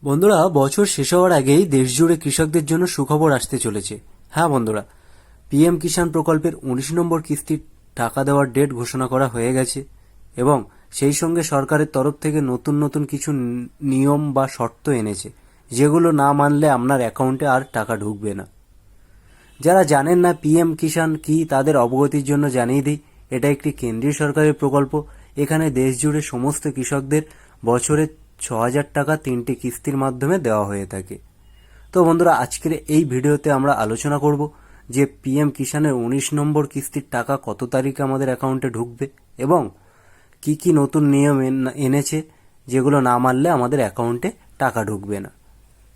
বন্ধুরা, বছর শেষ হওয়ার আগেই দেশজুড়ে কৃষকদের জন্য সুখবর আসতে চলেছে। হ্যাঁ বন্ধুরা, পিএম কিষাণ প্রকল্পের ১৯ নম্বর কিস্তির টাকা দেওয়ার ডেট ঘোষণা করা হয়ে গেছে এবং সেই সঙ্গে সরকারের তরফ থেকে নতুন নতুন কিছু নিয়ম বা শর্ত এনেছে, যেগুলো না মানলে আপনার অ্যাকাউন্টে আর টাকা ঢুকবে না। যারা জানেন না পিএম কিষাণ কি, তাদের অবগতির জন্য জানিয়ে দিই, এটা একটি কেন্দ্রীয় সরকারের প্রকল্প। এখানে দেশজুড়ে সমস্ত কৃষকদের বছরে ৬,০০০ টাকা ৩টি কিস্তির মাধ্যমে দেওয়া হয়ে থাকে। তো বন্ধুরা, আজকের এই ভিডিওতে আমরা আলোচনা করব যে পিএম কিষাণের ১৯ নম্বর কিস্তির টাকা কত তারিখে আমাদের অ্যাকাউন্টে ঢুকবে এবং কি কি নতুন নিয়ম এনেছে, যেগুলো না মানলে আমাদের অ্যাকাউন্টে টাকা ঢুকবে না।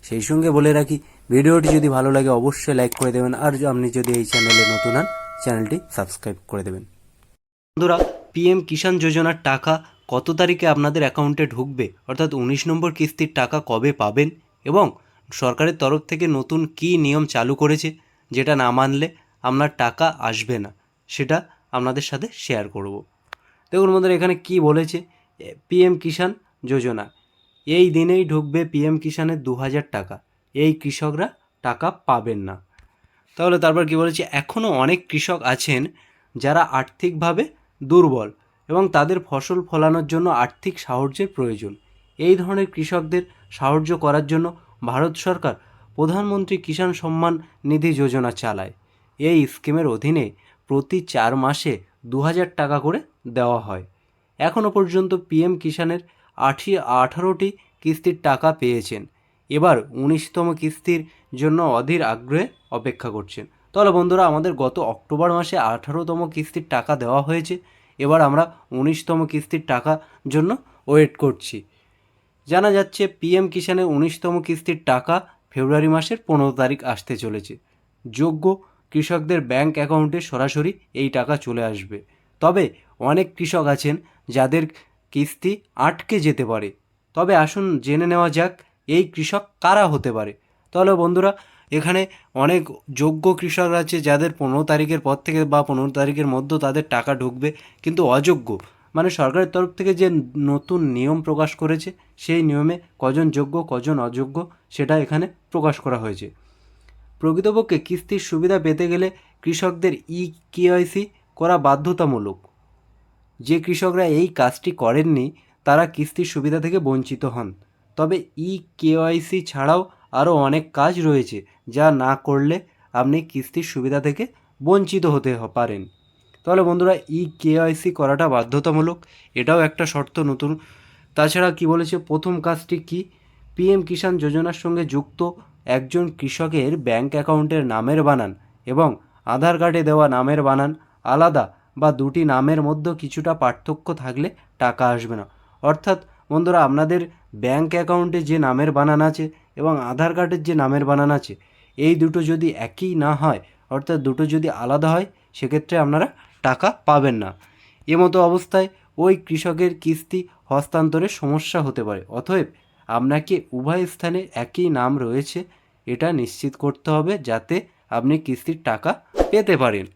সেই সঙ্গে বলে রাখি, ভিডিওটি যদি ভালো লাগে অবশ্যই লাইক করে দেবেন, আর আপনি যদি এই চ্যানেলে নতুন হন চ্যানেলটি সাবস্ক্রাইব করে দেবেন। বন্ধুরা, পিএম কিষাণ যোজনার টাকা কত তারিখে আপনাদের অ্যাকাউন্টে ঢুকবে, অর্থাৎ ১৯ নম্বর কিস্তির টাকা কবে পাবেন এবং সরকারের তরফ থেকে নতুন কী নিয়ম চালু করেছে যেটা না মানলে আপনার টাকা আসবে না, সেটা আপনাদের সাথে শেয়ার করব। দেখুন বন্ধুরা, এখানে কি বলেছে, পিএম কিষাণ যোজনা এই দিনেই ঢুকবে পিএম কিষাণের ২,০০০ টাকা, এই কৃষকরা টাকা পাবেন না। তাহলে তারপর কি বলেছে, এখনও অনেক কৃষক আছেন যারা আর্থিকভাবে দুর্বল এবং তাদের ফসল ফলানোর জন্য আর্থিক সাহায্যের প্রয়োজন। এই ধরনের কৃষকদের সাহায্য করার জন্য ভারত সরকার প্রধানমন্ত্রী কিষাণ সম্মান নিধি যোজনা চালায়। এই স্কিমের অধীনে প্রতি ৪ মাসে ২,০০০ টাকা করে দেওয়া হয়। এখনও পর্যন্ত পিএম কিষাণের 18টি কিস্তির টাকা পেয়েছেন। এবার ১৯তম কিস্তির জন্য অধীর আগ্রহে অপেক্ষা করছেন। তাহলে বন্ধুরা, আমাদের গত অক্টোবর মাসে 18তম কিস্তির টাকা দেওয়া হয়েছে, এবার আমরা ১৯তম কিস্তির টাকার জন্য ওয়েট করছি। জানা যাচ্ছে পিএম কিষাণের ১৯তম কিস্তির টাকা ফেব্রুয়ারি মাসের ১৫ তারিখ আসতে চলেছে। যোগ্য কৃষকদের ব্যাংক অ্যাকাউন্টে সরাসরি এই টাকা চলে আসবে। তবে অনেক কৃষক আছেন যাদের কিস্তি আটকে যেতে পারে। তবে আসুন জেনে নেওয়া যাক এই কৃষক কারা হতে পারে। তাহলে বন্ধুরা, এখানে অনেক যোগ্য কৃষক আছে যাদের ১৫ তারিখের পর থেকে বা ১৫ তারিখের মধ্যে তাদের টাকা ঢুকবে, কিন্তু অযোগ্য মানে সরকারের তরফ থেকে যে নতুন নিয়ম প্রকাশ করেছে সেই নিয়মে কজন যোগ্য কজন অযোগ্য সেটা এখানে প্রকাশ করা হয়েছে। প্রকৃতপক্ষে কিস্তির সুবিধা পেতে গেলে কৃষকদের কেওয়াইসি করা বাধ্যতামূলক। যে কৃষকরা এই কাজটি করেননি তারা কিস্তির সুবিধা থেকে বঞ্চিত হন। তবে কেওয়াইসি ছাড়াও আরও অনেক কাজ রয়েছে যা না করলে আপনি কিস্তির সুবিধা থেকে বঞ্চিত হতে পারেন। তাহলে বন্ধুরা, কেওয়াইসি করাটা বাধ্যতামূলক, এটাও একটা শর্ত নতুন। তাছাড়া কি বলেছে, প্রথম কাজটি কি, পিএম কিষাণ যোজনার সঙ্গে যুক্ত একজন কৃষকের ব্যাংক অ্যাকাউন্টের নামের বানান এবং আধার কার্ডে দেওয়া নামের বানান আলাদা বা দুটি নামের মধ্যে কিছুটা পার্থক্য থাকলে টাকা আসবে না। অর্থাৎ বন্ধুরা, আপনাদের ব্যাংক অ্যাকাউন্টে যে নামের বানান আছে এবং আধার কার্ডের যে নামের বানান আছে, এই দুটো যদি একই না হয়, অর্থাৎ দুটো যদি আলাদা হয়, সেক্ষেত্রে আপনারা টাকা পাবেন না। এমতো অবস্থায় ওই কৃষকের কিস্তি হস্তান্তরের সমস্যা হতে পারে। অতএব আপনাকে উভয় স্থানে একই নাম রয়েছে এটা নিশ্চিত করতে হবে যাতে আপনি কিস্তির টাকা পেতে পারেন।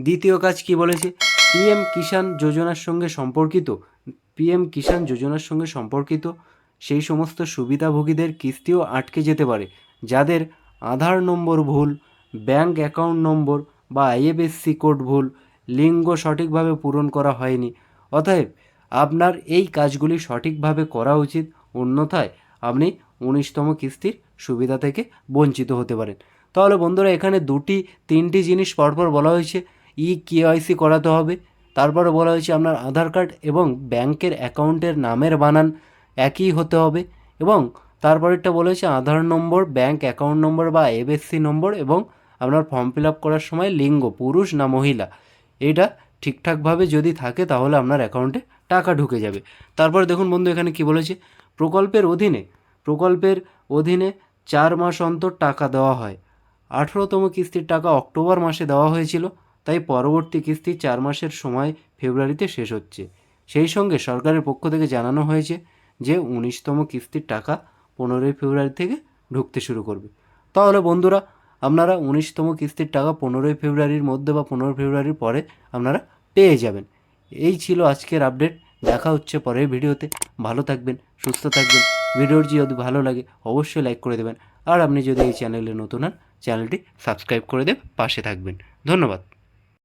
দ্বিতীয় কাজ কি বলেছে, পিএম কিষাণ যোজনার সঙ্গে সম্পর্কিত সেই সমস্ত সুবিধাভোগীদের কিস্তিও আটকে যেতে পারে যাদের আধার নম্বর ভুল, ব্যাংক অ্যাকাউন্ট নম্বর বা আইএফএসসি কোড ভুল, লিঙ্গ সঠিকভাবে পূরণ করা হয়নি। অতএব আপনার এই কাজগুলি সঠিকভাবে করা উচিত, অন্যথায় আপনি ১৯তম কিস্তির সুবিধা থেকে বঞ্চিত হতে পারেন। তাহলে বন্ধুরা, এখানে তিনটি জিনিস পরপর বলা হয়েছে। কেওয়াইসি করাতে হবে, তারপরে বলা হয়েছে আপনার আধার কার্ড এবং ব্যাংকের অ্যাকাউন্টের নামের বানান একই হতে হবে, এবং তারপরেরটা বলা হয়েছে আধার নম্বর, ব্যাংক অ্যাকাউন্ট নম্বর বা এফএসসি নম্বর, এবং আপনার ফর্ম ফিল আপ করার সময় লিঙ্গ পুরুষ না মহিলা এইটা ঠিকঠাকভাবে যদি থাকে তাহলে আপনার অ্যাকাউন্টে টাকা ঢুকে যাবে। তারপরে দেখুন বন্ধু, এখানে কি বলেছে, প্রকল্পের অধীনে 4 মাস অন্তর টাকা দেওয়া হয়। 18তম কিস্তির টাকা অক্টোবর মাসে দেওয়া হয়েছিল, তাই পরবর্তী কিস্তি 4 মাসের সময় ফেব্রুয়ারিতে শেষ হচ্ছে। সেই সঙ্গে সরকারের পক্ষ থেকে জানানো হয়েছে যে 19তম কিস্তির টাকা 15ই ফেব্রুয়ারি থেকে ঢুকতে শুরু করবে। তাহলে বন্ধুরা, আপনারা 19তম কিস্তির টাকা 15ই ফেব্রুয়ারির মধ্যে বা 15 ফেব্রুয়ারির পরে আপনারা পেয়ে যাবেন। এই ছিল আজকের আপডেট। দেখা হচ্ছে পরের ভিডিওতে। ভালো থাকবেন, সুস্থ থাকবেন, ভিডিওটি যদি ভালো লাগে অবশ্যই লাইক করে দেবেন, আর আপনি যদি এই চ্যানেলে নতুন হন চ্যানেলটি সাবস্ক্রাইব করে দিয়ে পাশে থাকবেন। ধন্যবাদ।